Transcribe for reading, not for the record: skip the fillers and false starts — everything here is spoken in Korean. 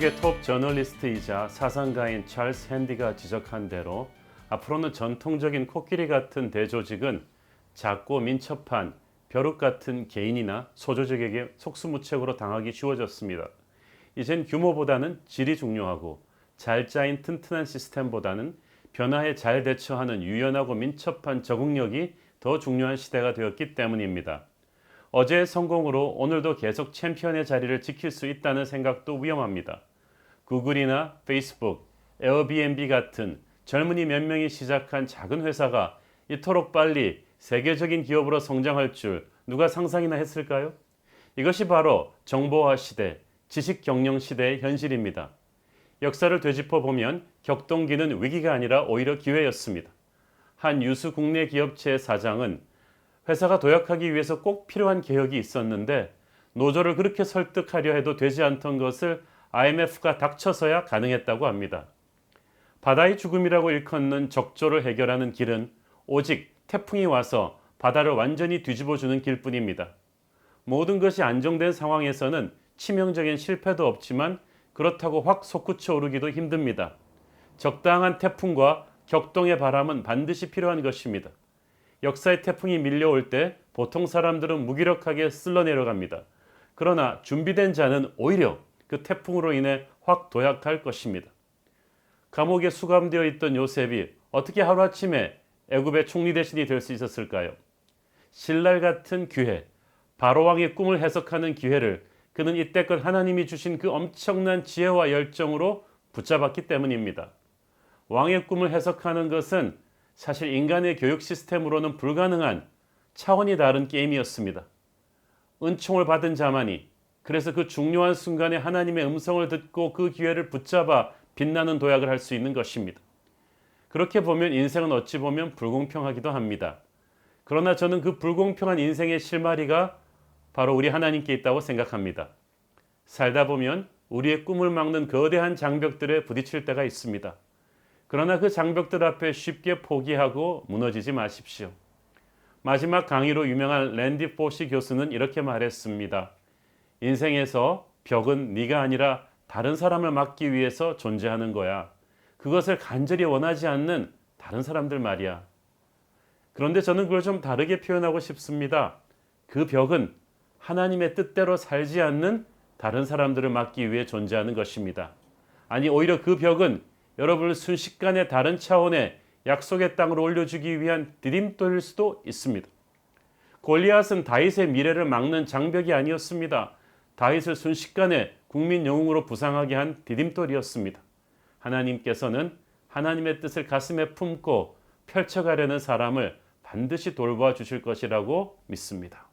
미국의 톱 저널리스트이자 사상가인 찰스 핸디가 지적한 대로 앞으로는 전통적인 코끼리 같은 대조직은 작고 민첩한 벼룩 같은 개인이나 소조직에게 속수무책으로 당하기 쉬워졌습니다. 이젠 규모보다는 질이 중요하고 잘 짜인 튼튼한 시스템보다는 변화에 잘 대처하는 유연하고 민첩한 적응력이 더 중요한 시대가 되었기 때문입니다. 어제의 성공으로 오늘도 계속 챔피언의 자리를 지킬 수 있다는 생각도 위험합니다. 구글이나 페이스북, 에어비앤비 같은 젊은이 몇 명이 시작한 작은 회사가 이토록 빨리 세계적인 기업으로 성장할 줄 누가 상상이나 했을까요? 이것이 바로 정보화 시대, 지식 경영 시대의 현실입니다. 역사를 되짚어 보면 격동기는 위기가 아니라 오히려 기회였습니다. 한 유수 국내 기업체의 사장은 회사가 도약하기 위해서 꼭 필요한 개혁이 있었는데 노조를 그렇게 설득하려 해도 되지 않던 것을 IMF가 닥쳐서야 가능했다고 합니다. 바다의 죽음이라고 일컫는 적조를 해결하는 길은 오직 태풍이 와서 바다를 완전히 뒤집어주는 길뿐입니다. 모든 것이 안정된 상황에서는 치명적인 실패도 없지만 그렇다고 확 솟구쳐 오르기도 힘듭니다. 적당한 태풍과 격동의 바람은 반드시 필요한 것입니다. 역사의 태풍이 밀려올 때 보통 사람들은 무기력하게 쓸러내려갑니다. 그러나 준비된 자는 오히려 그 태풍으로 인해 확 도약할 것입니다. 감옥에 수감되어 있던 요셉이 어떻게 하루아침에 애굽의 총리 대신이 될 수 있었을까요? 신랄 같은 기회, 바로왕의 꿈을 해석하는 기회를 그는 이때껏 하나님이 주신 그 엄청난 지혜와 열정으로 붙잡았기 때문입니다. 왕의 꿈을 해석하는 것은 사실 인간의 교육 시스템으로는 불가능한 차원이 다른 게임이었습니다. 은총을 받은 자만이, 그래서 그 중요한 순간에 하나님의 음성을 듣고 그 기회를 붙잡아 빛나는 도약을 할 수 있는 것입니다. 그렇게 보면 인생은 어찌 보면 불공평하기도 합니다. 그러나 저는 그 불공평한 인생의 실마리가 바로 우리 하나님께 있다고 생각합니다. 살다 보면 우리의 꿈을 막는 거대한 장벽들에 부딪힐 때가 있습니다. 그러나 그 장벽들 앞에 쉽게 포기하고 무너지지 마십시오. 마지막 강의로 유명한 랜디 포시 교수는 이렇게 말했습니다. 인생에서 벽은 네가 아니라 다른 사람을 막기 위해서 존재하는 거야. 그것을 간절히 원하지 않는 다른 사람들 말이야. 그런데 저는 그걸 좀 다르게 표현하고 싶습니다. 그 벽은 하나님의 뜻대로 살지 않는 다른 사람들을 막기 위해 존재하는 것입니다. 아니, 오히려 그 벽은 여러분을 순식간에 다른 차원의 약속의 땅으로 올려주기 위한 디딤돌일 수도 있습니다. 골리앗은 다윗의 미래를 막는 장벽이 아니었습니다. 다윗을 순식간에 국민 영웅으로 부상하게 한 디딤돌이었습니다. 하나님께서는 하나님의 뜻을 가슴에 품고 펼쳐가려는 사람을 반드시 돌봐 주실 것이라고 믿습니다.